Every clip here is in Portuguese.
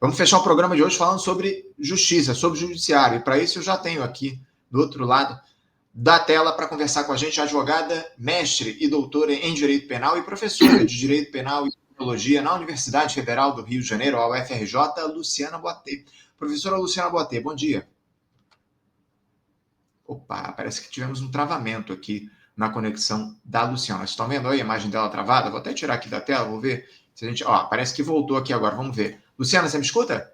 Vamos fechar o programa de hoje falando sobre justiça, sobre judiciário. E para isso eu já tenho aqui, do outro lado da tela, para conversar com a gente, a advogada, mestre e doutora em Direito Penal e professora de Direito Penal e Criminologia na Universidade Federal do Rio de Janeiro, a UFRJ, Luciana Boatê. Professora Luciana Boatê, bom dia. Opa, parece que tivemos um travamento aqui na conexão da Luciana. Vocês estão vendo aí a imagem dela travada? Vou até tirar aqui da tela, vou ver se a gente... Ó, parece que voltou aqui agora, vamos ver. Luciana, você me escuta?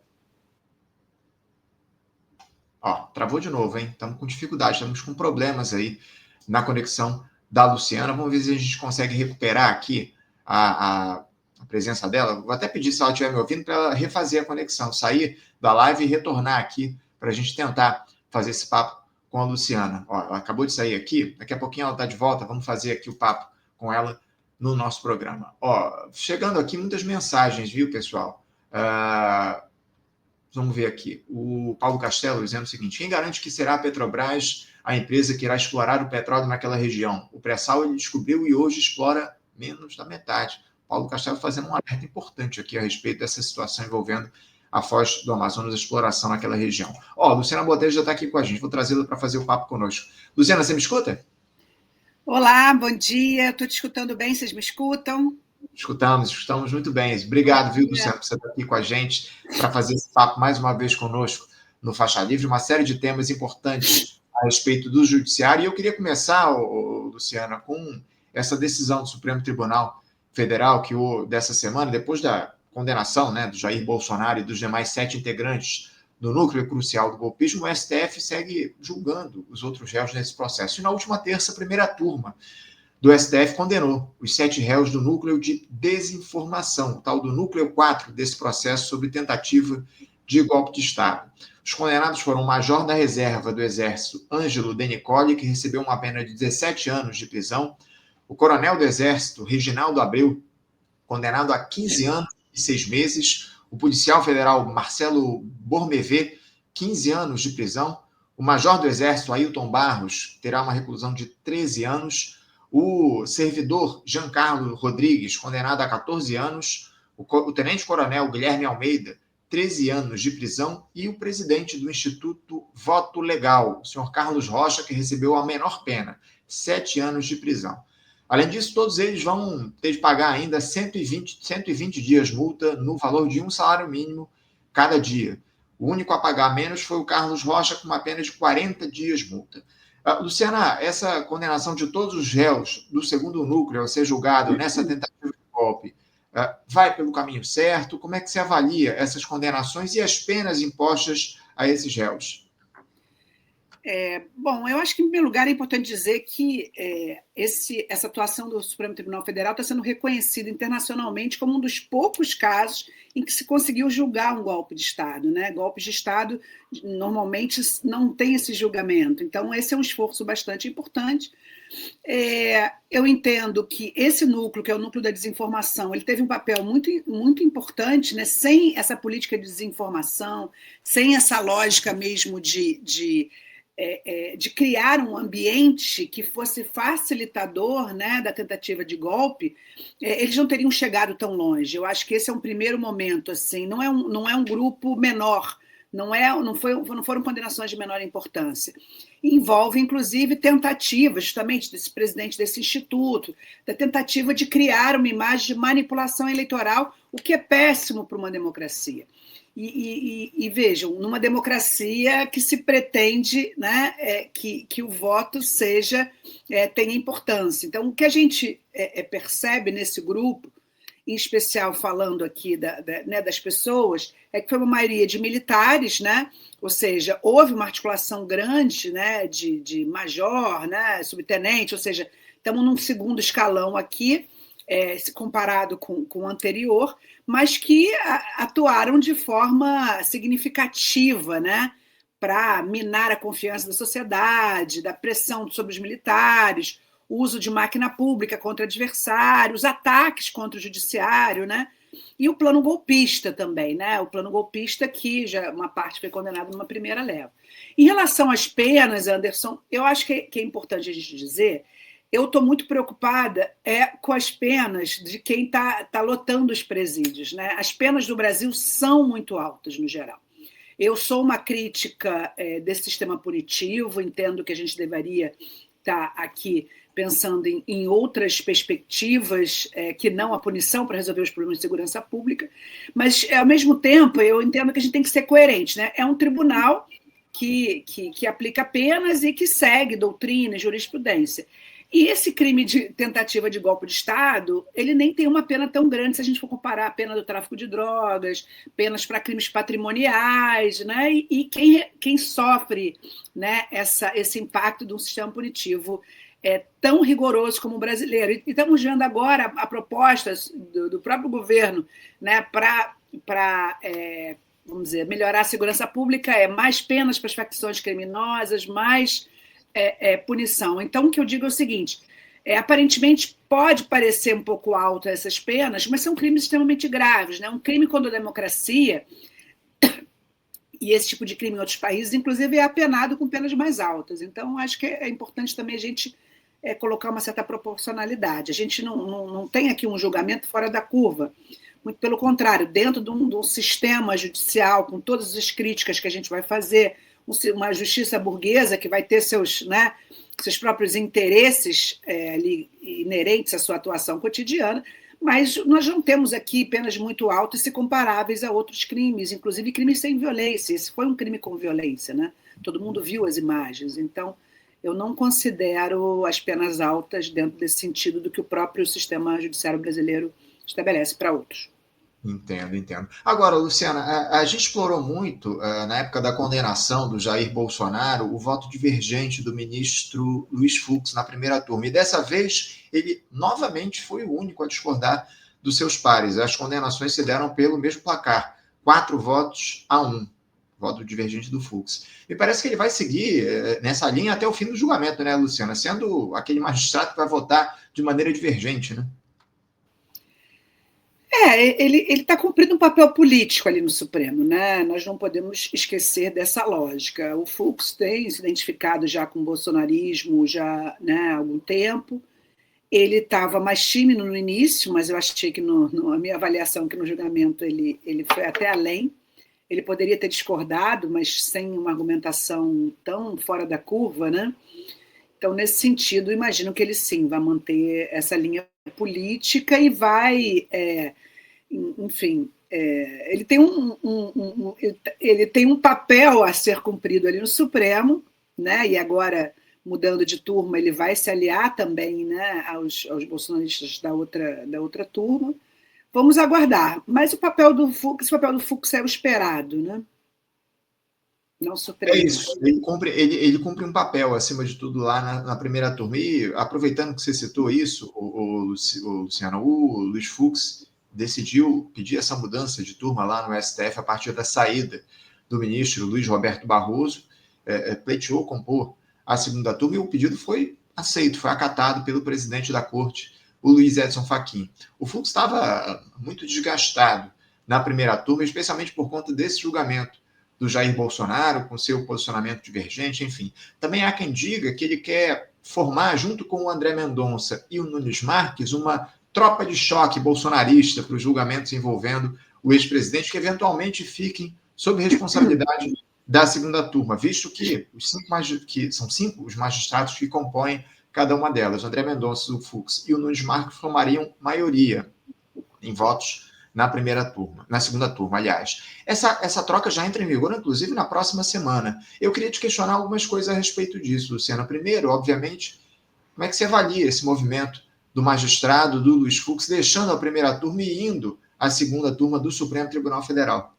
Ó, travou de novo, hein? Estamos com dificuldade, estamos com problemas aí na conexão da Luciana. Vamos ver se a gente consegue recuperar aqui a presença dela. Vou até pedir, se ela estiver me ouvindo, para ela refazer a conexão, sair da live e retornar aqui para a gente tentar fazer esse papo com a Luciana. Ó, ela acabou de sair aqui, daqui a pouquinho ela está de volta, vamos fazer aqui o papo com ela no nosso programa. Ó, chegando aqui muitas mensagens, viu, pessoal? Vamos ver aqui. O Paulo Castelo dizendo o seguinte: quem garante que será a Petrobras a empresa que irá explorar o petróleo naquela região? O pré-sal ele descobriu e hoje explora menos da metade. Paulo Castelo fazendo um alerta importante aqui a respeito dessa situação envolvendo a Foz do Amazonas, a exploração naquela região. Ó, Luciana Botelho já está aqui com a gente, vou trazê-la para fazer o papo conosco. Luciana, você me escuta? Olá, bom dia, estou te escutando bem, vocês me escutam? Escutamos muito bem. Obrigado, viu, Luciano, por você estar aqui com a gente para fazer esse papo mais uma vez conosco no Faixa Livre, uma série de temas importantes a respeito do judiciário. E eu queria começar, Luciana, com essa decisão do Supremo Tribunal Federal que dessa semana, depois da condenação, né, do Jair Bolsonaro e dos demais 7 integrantes do núcleo crucial do golpismo, o STF segue julgando os outros réus nesse processo. E na última terça, a primeira turma do STF condenou os 7 réus do núcleo de desinformação, o tal do núcleo 4 desse processo sobre tentativa de golpe de Estado. Os condenados foram o major da reserva do Exército, Ângelo De Nicoli, que recebeu uma pena de 17 anos de prisão, o coronel do Exército, Reginaldo Abreu, condenado a 15 anos e 6 meses, o policial federal Marcelo Bormevé, 15 anos de prisão, o major do Exército, Ailton Barros, terá uma reclusão de 13 anos, o servidor Giancarlo Rodrigues, condenado a 14 anos, o tenente-coronel Guilherme Almeida, 13 anos de prisão, e o presidente do Instituto Voto Legal, o senhor Carlos Rocha, que recebeu a menor pena, 7 anos de prisão. Além disso, todos eles vão ter de pagar ainda 120 dias multa no valor de um salário mínimo cada dia. O único a pagar menos foi o Carlos Rocha, com uma pena de 40 dias multa. Luciana, essa condenação de todos os réus do segundo núcleo a ser julgado nessa tentativa de golpe vai pelo caminho certo? Como é que se avalia essas condenações e as penas impostas a esses réus? Bom, eu acho que, em primeiro lugar, é importante dizer que essa atuação do Supremo Tribunal Federal está sendo reconhecida internacionalmente como um dos poucos casos em que se conseguiu julgar um golpe de Estado, né? Golpes de Estado normalmente não tem esse julgamento, então esse é um esforço bastante importante. Eu entendo que esse núcleo, que é o núcleo da desinformação, ele teve um papel muito, muito importante, né? Sem essa política de desinformação, sem essa lógica mesmo de criar um ambiente que fosse facilitador, né, da tentativa de golpe, eles não teriam chegado tão longe. Eu acho que esse é um primeiro momento, assim, não é um grupo menor, não foram condenações de menor importância. Envolve, inclusive, tentativas, justamente, desse presidente desse instituto, da tentativa de criar uma imagem de manipulação eleitoral, o que é péssimo para uma democracia. E vejam, numa democracia que se pretende, né, que o voto tenha importância. Então, o que a gente percebe nesse grupo, em especial falando aqui das pessoas, é que foi uma maioria de militares, né? Ou seja, houve uma articulação grande, né, de major, né, subtenente, ou seja, estamos num segundo escalão aqui, comparado com o anterior, mas que atuaram de forma significativa, né, para minar a confiança da sociedade, da pressão sobre os militares, o uso de máquina pública contra adversários, ataques contra o judiciário, né? E o plano golpista também, né? O plano golpista que já uma parte foi condenada numa primeira leva. Em relação às penas, Anderson, eu acho que é importante a gente dizer eu estou muito preocupada com as penas de quem está lotando os presídios, né? As penas do Brasil são muito altas, no geral. Eu sou uma crítica desse sistema punitivo, entendo que a gente deveria estar aqui pensando em outras perspectivas que não a punição para resolver os problemas de segurança pública, mas, ao mesmo tempo, eu entendo que a gente tem que ser coerente, né? É um tribunal que aplica penas e que segue doutrina e jurisprudência. E esse crime de tentativa de golpe de Estado, ele nem tem uma pena tão grande se a gente for comparar a pena do tráfico de drogas, penas para crimes patrimoniais, né? E quem sofre, né, esse impacto de um sistema punitivo tão rigoroso como o brasileiro. E estamos vendo agora a propostas do próprio governo, né, para vamos dizer, melhorar a segurança pública, mais penas para as facções criminosas, mais punição. Então, o que eu digo é o seguinte, aparentemente pode parecer um pouco alto essas penas, mas são crimes extremamente graves, né? Um crime contra a democracia, e esse tipo de crime em outros países, inclusive, é apenado com penas mais altas. Então, acho que é importante também a gente colocar uma certa proporcionalidade. A gente não tem aqui um julgamento fora da curva. Muito pelo contrário, dentro de um sistema judicial, com todas as críticas que a gente vai fazer, uma justiça burguesa que vai ter seus próprios interesses ali, inerentes à sua atuação cotidiana, mas nós não temos aqui penas muito altas se comparáveis a outros crimes, inclusive crimes sem violência. Esse foi um crime com violência, né? Todo mundo viu as imagens. Então, eu não considero as penas altas dentro desse sentido do que o próprio sistema judiciário brasileiro estabelece para outros. Entendo. Agora, Luciana, a gente explorou muito, na época da condenação do Jair Bolsonaro, o voto divergente do ministro Luiz Fux na primeira turma. E dessa vez, ele novamente foi o único a discordar dos seus pares. As condenações se deram pelo mesmo placar, 4-1, voto divergente do Fux. Me parece que ele vai seguir nessa linha até o fim do julgamento, né, Luciana? Sendo aquele magistrado que vai votar de maneira divergente, né? Ele está cumprindo um papel político ali no Supremo, né? Nós não podemos esquecer dessa lógica. O Fux tem se identificado já com o bolsonarismo já, né, há algum tempo. Ele estava mais tímido no início, mas eu achei que a minha avaliação que no julgamento ele foi até além. Ele poderia ter discordado, mas sem uma argumentação tão fora da curva, né? Então, nesse sentido, imagino que ele sim vai manter essa linha política e vai, enfim, ele tem ele tem um papel a ser cumprido ali no Supremo, né? E agora, mudando de turma, ele vai se aliar também, né, aos bolsonaristas da outra turma. Vamos aguardar. Mas esse papel do Fux é o esperado, né? Não surpreende. É isso, ele cumpre um papel, acima de tudo, lá na primeira turma. E, aproveitando que você citou isso, o Luciano, o Luiz Fux decidiu pedir essa mudança de turma lá no STF a partir da saída do ministro Luiz Roberto Barroso, pleiteou compor a segunda turma e o pedido foi aceito, foi acatado pelo presidente da corte, o Luiz Edson Fachin. O Fux estava muito desgastado na primeira turma, especialmente por conta desse julgamento do Jair Bolsonaro, com seu posicionamento divergente, enfim. Também há quem diga que ele quer formar, junto com o André Mendonça e o Nunes Marques, uma tropa de choque bolsonarista para os julgamentos envolvendo o ex-presidente, que eventualmente fiquem sob responsabilidade da segunda turma, visto que são 5 os magistrados que compõem cada uma delas. O André Mendonça, o Fux e o Nunes Marques formariam maioria em votos na segunda turma, aliás. Essa troca já entra em vigor, inclusive, na próxima semana. Eu queria te questionar algumas coisas a respeito disso, Luciana. Primeiro, obviamente, como é que você avalia esse movimento do magistrado, do Luiz Fux, deixando a primeira turma e indo à segunda turma do Supremo Tribunal Federal?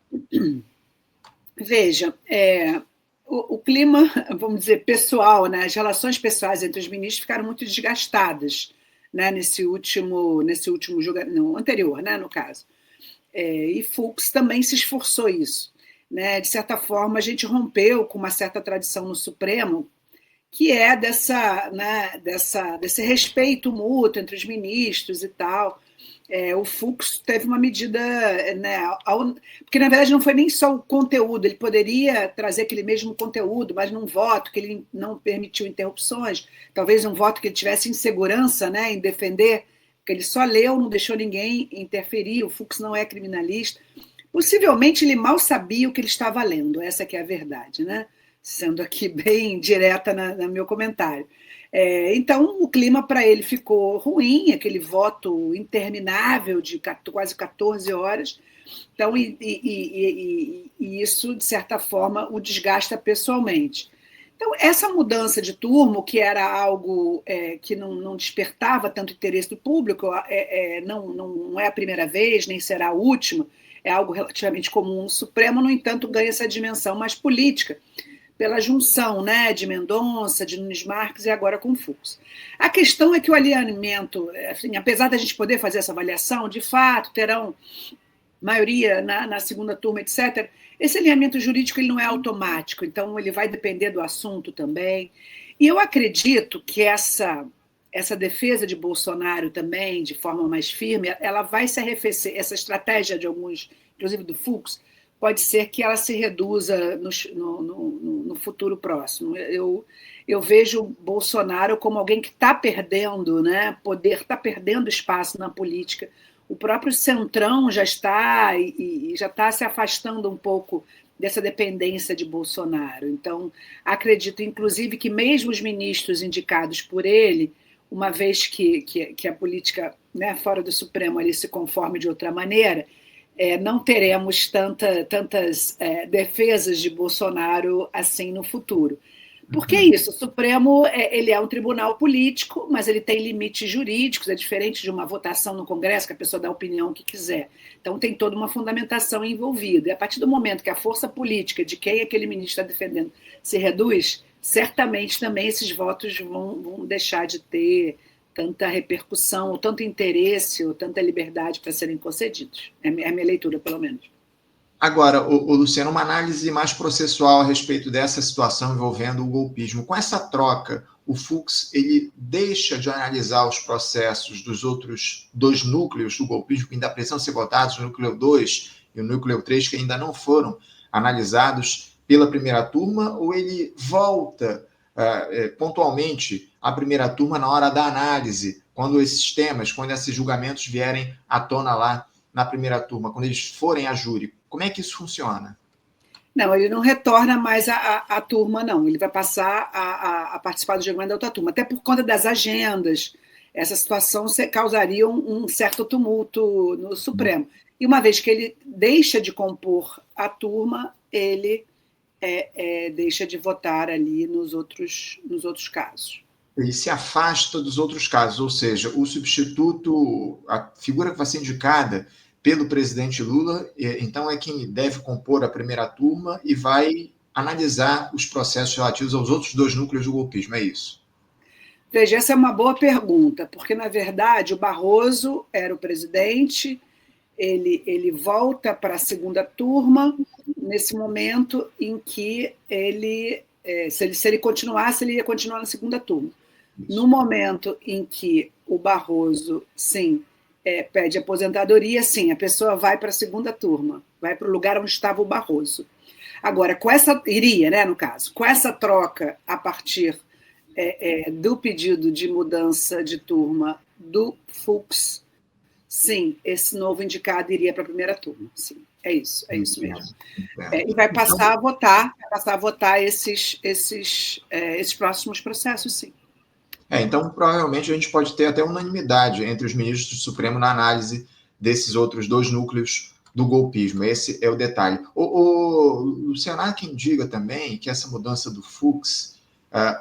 Veja, o clima, vamos dizer, pessoal, né, as relações pessoais entre os ministros ficaram muito desgastadas, né, nesse último julgamento, anterior, né, no caso. E Fux também se esforçou isso, né? De certa forma, a gente rompeu com uma certa tradição no Supremo, que é desse respeito mútuo entre os ministros e tal. o Fux teve uma medida, né, porque na verdade não foi nem só o conteúdo, ele poderia trazer aquele mesmo conteúdo, mas num voto que ele não permitiu interrupções, talvez um voto que ele tivesse insegurança, né, em defender, porque ele só leu, não deixou ninguém interferir, o Fux não é criminalista. Possivelmente ele mal sabia o que ele estava lendo, essa que é a verdade, né? Sendo aqui bem direta no meu comentário. Então, o clima para ele ficou ruim, aquele voto interminável de quase 14 horas. Então, e isso, de certa forma, o desgasta pessoalmente. Então, essa mudança de turno, que era algo que não despertava tanto interesse do público, não é a primeira vez, nem será a última, é algo relativamente comum no Supremo, no entanto, ganha essa dimensão mais política, pela junção, né, de Mendonça, de Nunes Marques e agora com Fux. A questão é que o alinhamento, assim, apesar da gente poder fazer essa avaliação, de fato, terão maioria na segunda turma, etc., esse alinhamento jurídico ele não é automático, então ele vai depender do assunto também. E eu acredito que essa defesa de Bolsonaro também, de forma mais firme, ela vai se arrefecer, essa estratégia de alguns, inclusive do Fux, pode ser que ela se reduza no futuro próximo. Eu vejo Bolsonaro como alguém que está perdendo, né, poder, está perdendo espaço na política. O próprio Centrão já está se afastando um pouco dessa dependência de Bolsonaro. Então, acredito, inclusive, que mesmo os ministros indicados por ele, uma vez que a política, né, fora do Supremo ali se conforme de outra maneira, não teremos tantas defesas de Bolsonaro assim no futuro. Porque é isso, o Supremo ele é um tribunal político, mas ele tem limites jurídicos, é diferente de uma votação no Congresso, que a pessoa dá a opinião que quiser. Então tem toda uma fundamentação envolvida. E a partir do momento que a força política de quem aquele ministro está defendendo se reduz, certamente também esses votos vão deixar de ter tanta repercussão, ou tanto interesse, ou tanta liberdade para serem concedidos. É a minha leitura, pelo menos. Agora, o Luciano, uma análise mais processual a respeito dessa situação envolvendo o golpismo. Com essa troca, o Fux ele deixa de analisar os processos dos outros dois núcleos do golpismo que ainda precisam ser votados, o núcleo 2 e o núcleo 3, que ainda não foram analisados pela primeira turma, ou ele volta pontualmente à primeira turma na hora da análise, quando esses temas, quando esses julgamentos vierem à tona lá na primeira turma, quando eles forem a júri? Como é que isso funciona? Não, ele não retorna mais à turma, não. Ele vai passar a participar do julgamento da outra turma, até por conta das agendas. Essa situação causaria um certo tumulto no Supremo. E uma vez que ele deixa de compor a turma, ele deixa de votar ali nos outros casos. Ele se afasta dos outros casos, ou seja, o substituto, a figura que vai ser indicada pelo presidente Lula, então é quem deve compor a primeira turma e vai analisar os processos relativos aos outros dois núcleos do golpismo, é isso? Veja, essa é uma boa pergunta, porque, na verdade, o Barroso era o presidente, ele volta para a segunda turma nesse momento em que se ele continuasse, ele ia continuar na segunda turma. Isso. No momento em que o Barroso, sim, pede aposentadoria, sim, a pessoa vai para a segunda turma, vai para o lugar onde estava o Barroso. Agora, iria, né, no caso, com essa troca a partir do pedido de mudança de turma do Fux, sim, esse novo indicado iria para a primeira turma, sim, é isso mesmo. E vai passar a votar esses próximos processos, sim. Então, provavelmente, a gente pode ter até unanimidade entre os ministros do Supremo na análise desses outros dois núcleos do golpismo. Esse é o detalhe. O Luciano, há quem diga também que essa mudança do Fux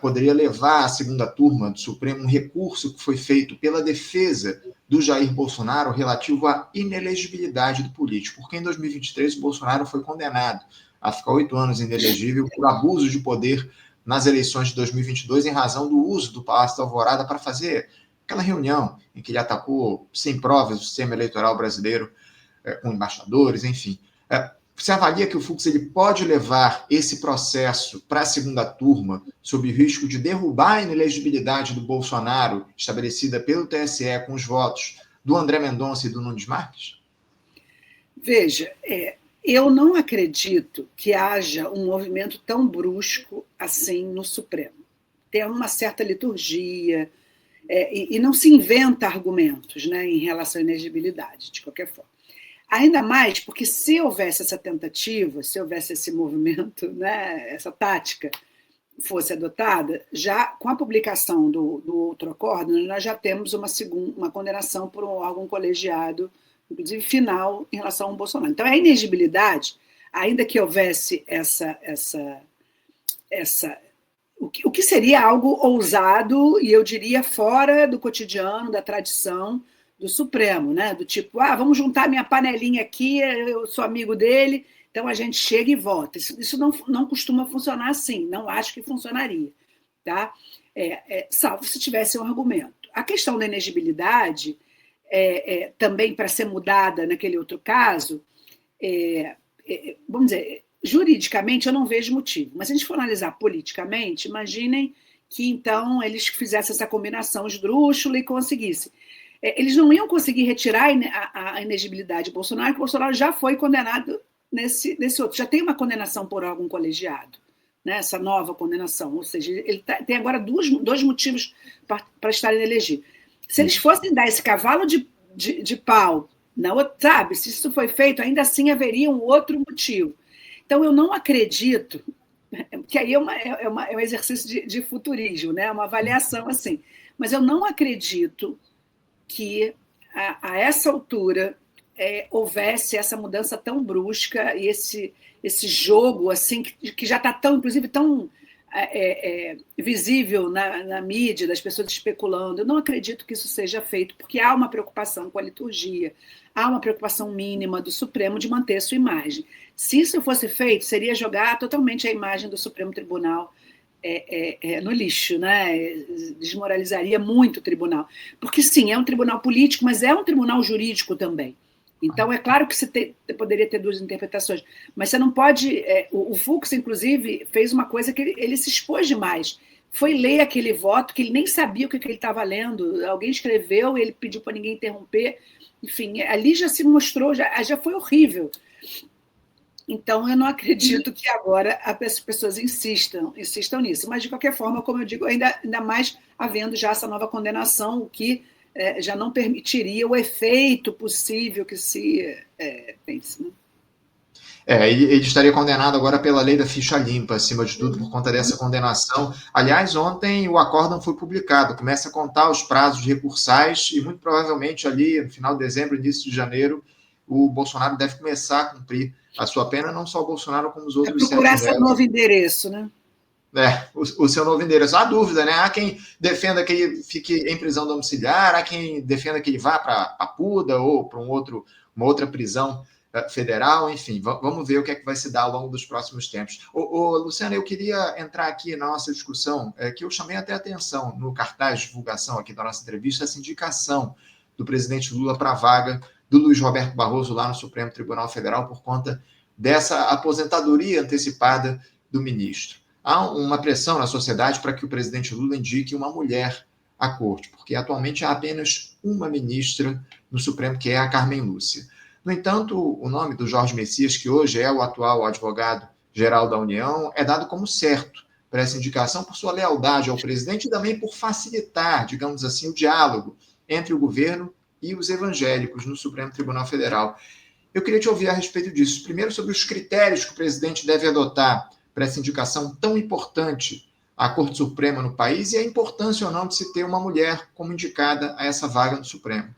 poderia levar à segunda turma do Supremo um recurso que foi feito pela defesa do Jair Bolsonaro relativo à inelegibilidade do político, porque em 2023 o Bolsonaro foi condenado a ficar 8 anos inelegível por abuso de poder nas eleições de 2022, em razão do uso do Palácio da Alvorada para fazer aquela reunião em que ele atacou sem provas o sistema eleitoral brasileiro, com embaixadores, enfim. Você avalia que o Fux ele pode levar esse processo para a segunda turma sob risco de derrubar a inelegibilidade do Bolsonaro, estabelecida pelo TSE com os votos do André Mendonça e do Nunes Marques? Veja, eu não acredito que haja um movimento tão brusco assim no Supremo. Tem uma certa liturgia, e não se inventa argumentos, né, em relação à inegibilidade, de qualquer forma. Ainda mais porque se houvesse essa tentativa, se houvesse esse movimento, né, essa tática fosse adotada, já com a publicação do outro acórdão, nós já temos uma condenação por um órgão colegiado, inclusive final, em relação ao Bolsonaro. Então, a inegibilidade, ainda que houvesse o que seria algo ousado, e eu diria fora do cotidiano, da tradição do Supremo, né? Do tipo, vamos juntar minha panelinha aqui, eu sou amigo dele, então a gente chega e vota. Isso não costuma funcionar assim, não acho que funcionaria, tá? Salvo se tivesse um argumento. A questão da inegibilidade, também para ser mudada naquele outro caso, vamos dizer, juridicamente eu não vejo motivo, mas se a gente for analisar politicamente, imaginem que então eles fizessem essa combinação esdrúxula e conseguissem. Eles não iam conseguir retirar a inegibilidade de Bolsonaro, porque Bolsonaro já foi condenado nesse outro. Já tem uma condenação por órgão colegiado, né? Essa nova condenação. Ou seja, ele tem agora dois motivos para estar inelegível. Se eles fossem dar esse cavalo de pau, sabe? Se isso foi feito, ainda assim haveria um outro motivo. Então, eu não acredito, que aí é um exercício de futurismo, né? Uma avaliação assim, mas eu não acredito que a essa altura houvesse essa mudança tão brusca e esse jogo assim que já está inclusive tão visível na mídia, das pessoas especulando. Eu não acredito que isso seja feito, porque há uma preocupação com a liturgia, há uma preocupação mínima do Supremo de manter a sua imagem. Se isso fosse feito, seria jogar totalmente a imagem do Supremo Tribunal no lixo, né? Desmoralizaria muito o tribunal. Porque, sim, é um tribunal político, mas é um tribunal jurídico também. Então, é claro que você poderia ter duas interpretações, mas você não pode... o Fux, inclusive, fez uma coisa que ele se expôs demais. Foi ler aquele voto que ele nem sabia o que ele estava lendo. Alguém escreveu, ele pediu para ninguém interromper. Enfim, ali já se mostrou, já foi horrível. Então, eu não acredito que agora as pessoas insistam nisso. Mas, de qualquer forma, como eu digo, ainda mais havendo já essa nova condenação, o que já não permitiria o efeito possível que se pense. Né? Ele estaria condenado agora pela lei da ficha limpa, acima de tudo, por conta dessa condenação. Aliás, ontem o acórdão foi publicado, começa a contar os prazos recursais e, muito provavelmente, ali no final de dezembro, início de janeiro, o Bolsonaro deve começar a cumprir a sua pena, não só o Bolsonaro, como os outros 7 procurar seu novo endereço, né? O seu novo endereço. Há dúvida, né? Há quem defenda que ele fique em prisão domiciliar, há quem defenda que ele vá para a Papuda ou para uma outra prisão federal, enfim, vamos ver o que é que vai se dar ao longo dos próximos tempos. Luciana, eu queria entrar aqui na nossa discussão, que eu chamei até atenção no cartaz de divulgação aqui da nossa entrevista, essa indicação do presidente Lula para a vaga do Luiz Roberto Barroso lá no Supremo Tribunal Federal por conta dessa aposentadoria antecipada do ministro. Há uma pressão na sociedade para que o presidente Lula indique uma mulher à corte, porque atualmente há apenas uma ministra no Supremo, que é a Carmen Lúcia. No entanto, o nome do Jorge Messias, que hoje é o atual advogado-geral da União, é dado como certo para essa indicação por sua lealdade ao presidente e também por facilitar, digamos assim, o diálogo entre o governo e os evangélicos no Supremo Tribunal Federal. Eu queria te ouvir a respeito disso. Primeiro, sobre os critérios que o presidente deve adotar para essa indicação tão importante à Corte Suprema no país e a importância ou não de se ter uma mulher como indicada a essa vaga no Supremo.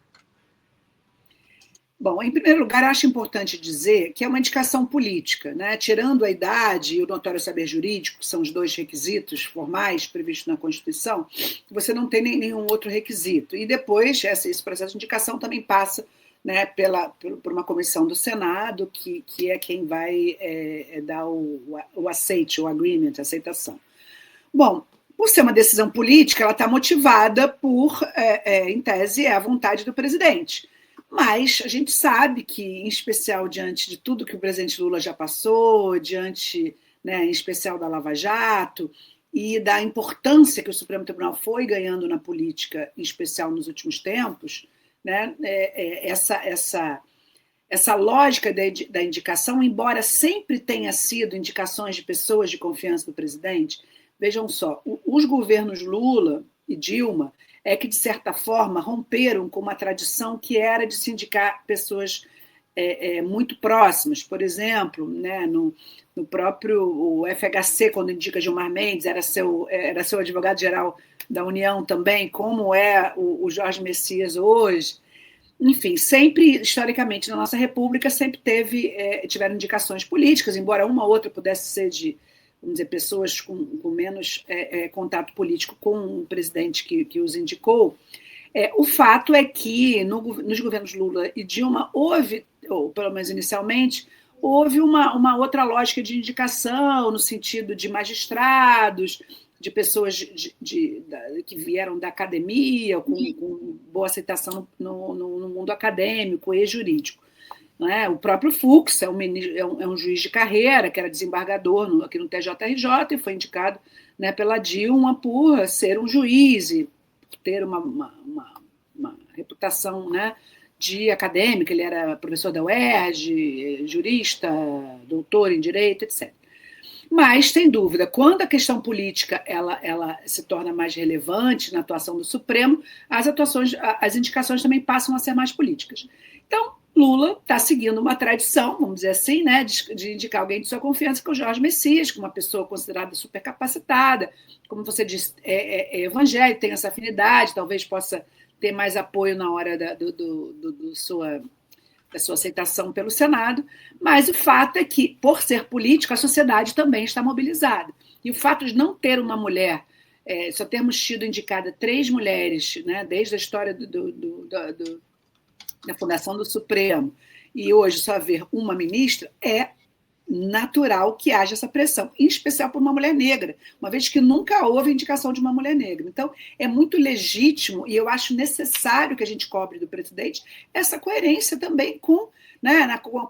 Bom, em primeiro lugar, acho importante dizer que é uma indicação política, né? Tirando a idade e o notório saber jurídico, que são os dois requisitos formais previstos na Constituição, você não tem nenhum outro requisito. E depois, esse processo de indicação também passa, né, por uma comissão do Senado, que é quem vai dar o aceite, o agreement, a aceitação. Bom, por ser uma decisão política, ela está motivada por, em tese, a vontade do presidente. Mas a gente sabe que, em especial diante de tudo que o presidente Lula já passou, diante, né, em especial da Lava Jato, e da importância que o Supremo Tribunal foi ganhando na política, em especial nos últimos tempos, né, essa lógica da indicação, embora sempre tenha sido indicações de pessoas de confiança do presidente, vejam só, os governos Lula e Dilma é que, de certa forma, romperam com uma tradição que era de se indicar pessoas muito próximas. Por exemplo, né, no próprio o FHC, quando indica Gilmar Mendes, era seu advogado-geral da União também, como é o Jorge Messias hoje. Enfim, sempre, historicamente, na nossa República, sempre tiveram indicações políticas, embora uma ou outra pudesse ser de, vamos dizer, pessoas com menos contato político com o presidente que os indicou. O fato é que, nos governos Lula e Dilma, houve, ou pelo menos inicialmente, houve uma outra lógica de indicação, no sentido de magistrados, de pessoas que vieram da academia, com boa aceitação no mundo acadêmico e jurídico. Não é? O próprio Fux é um juiz de carreira, que era desembargador aqui no TJRJ, e foi indicado, né, pela Dilma por ser um juiz e ter uma reputação, né, de acadêmica. Ele era professor da UERJ, jurista, doutor em Direito, etc. Mas, sem dúvida, quando a questão política ela se torna mais relevante na atuação do Supremo, as indicações também passam a ser mais políticas. Então, Lula está seguindo uma tradição, vamos dizer assim, né, de indicar alguém de sua confiança, que é o Jorge Messias, que é uma pessoa considerada supercapacitada, como você disse, é evangélico, tem essa afinidade, talvez possa ter mais apoio na hora da sua aceitação pelo Senado, mas o fato é que, por ser político, a sociedade também está mobilizada. E o fato de não ter uma mulher, só termos tido indicada 3 mulheres, né, desde a história da fundação do Supremo, e hoje só haver uma ministra, é natural que haja essa pressão, em especial por uma mulher negra, uma vez que nunca houve indicação de uma mulher negra. Então, é muito legítimo, e eu acho necessário que a gente cobre do presidente essa coerência também com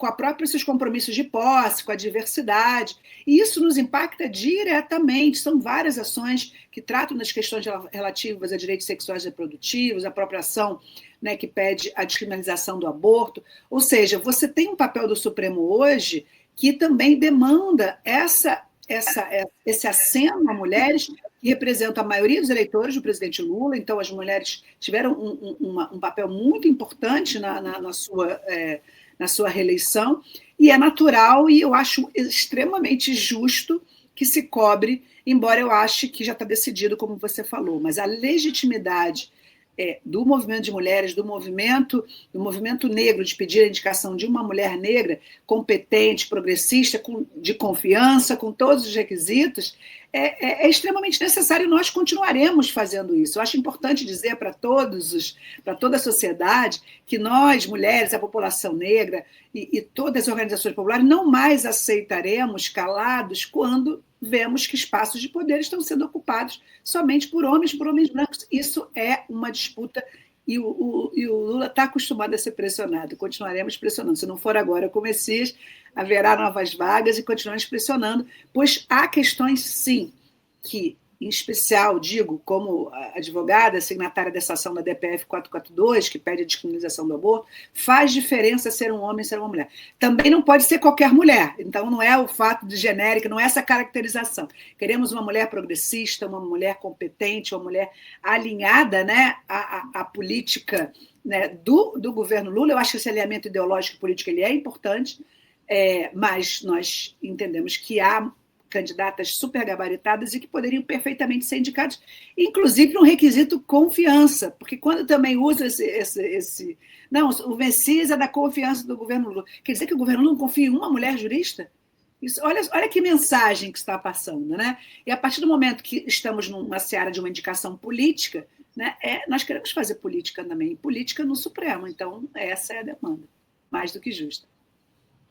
a própria seus compromissos de posse, com a diversidade, e isso nos impacta diretamente. São várias ações que tratam das questões relativas a direitos sexuais e reprodutivos, a própria ação, né, que pede a descriminalização do aborto. Ou seja, você tem um papel do Supremo hoje que também demanda esse aceno a mulheres, que representam a maioria dos eleitores do presidente Lula. Então, as mulheres tiveram um papel muito importante na sua reeleição, e é natural, e eu acho extremamente justo que se cobre, embora eu ache que já está decidido, como você falou, mas a legitimidade do movimento de mulheres, do movimento negro, de pedir a indicação de uma mulher negra competente, progressista, de confiança, com todos os requisitos, é extremamente necessário, e nós continuaremos fazendo isso. Eu acho importante dizer para toda a sociedade, que nós, mulheres, a população negra e todas as organizações populares, não mais aceitaremos calados quando vemos que espaços de poder estão sendo ocupados somente por homens brancos. Isso é uma disputa, e o Lula está acostumado a ser pressionado. Continuaremos pressionando. Se não for agora com o Messias, haverá novas vagas e continuaremos pressionando, pois há questões, sim, que, em especial, digo, como advogada, signatária dessa ação da DPF 442, que pede a descriminalização do aborto, faz diferença ser um homem, ser uma mulher. Também não pode ser qualquer mulher. Então, não é o fato de genérica, não é essa caracterização. Queremos uma mulher progressista, uma mulher competente, uma mulher alinhada, né, à política, né, do governo Lula. Eu acho que esse alinhamento ideológico e político ele é importante, mas nós entendemos que há candidatas super gabaritadas e que poderiam perfeitamente ser indicadas, inclusive no requisito confiança, porque quando também usa esse não, o Messias é da confiança do governo Lula. Quer dizer que o governo Lula não confia em uma mulher jurista? Isso, olha que mensagem que está passando, né? E a partir do momento que estamos numa seara de uma indicação política, né, nós queremos fazer política também, política no Supremo. Então, essa é a demanda, mais do que justa.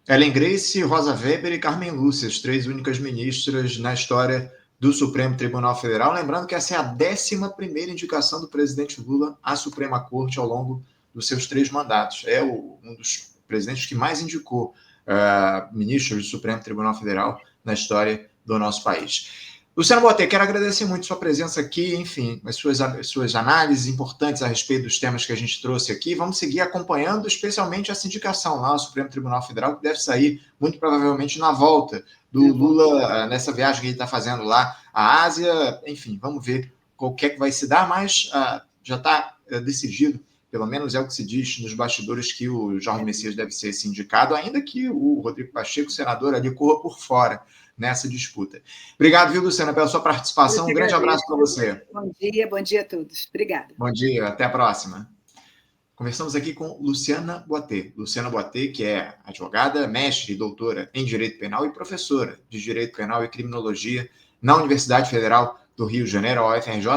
Ellen Grace, Rosa Weber e Carmen Lúcia, as 3 únicas ministras na história do Supremo Tribunal Federal. Lembrando que essa é a 11ª indicação do presidente Lula à Suprema Corte ao longo dos seus 3 mandatos. É um dos presidentes que mais indicou ministros do Supremo Tribunal Federal na história do nosso país. Luciano Boté, quero agradecer muito sua presença aqui, enfim, as suas análises importantes a respeito dos temas que a gente trouxe aqui. Vamos seguir acompanhando, especialmente essa indicação lá ao Supremo Tribunal Federal, que deve sair muito provavelmente na volta do Lula, nessa viagem que ele está fazendo lá à Ásia. Enfim, vamos ver qual que é que vai se dar, mas já está decidido, pelo menos é o que se diz nos bastidores, que o Jorge Messias deve ser esse indicado, ainda que o Rodrigo Pacheco, senador, ali corra por fora nessa disputa. Obrigado, viu, Luciana, pela sua participação. Um grande abraço para você. Bom dia a todos. Obrigada. Bom dia, até a próxima. Conversamos aqui com Luciana Boité. Luciana Boité, que é advogada, mestre e doutora em Direito Penal e professora de Direito Penal e Criminologia na Universidade Federal do Rio de Janeiro, a UFRJ.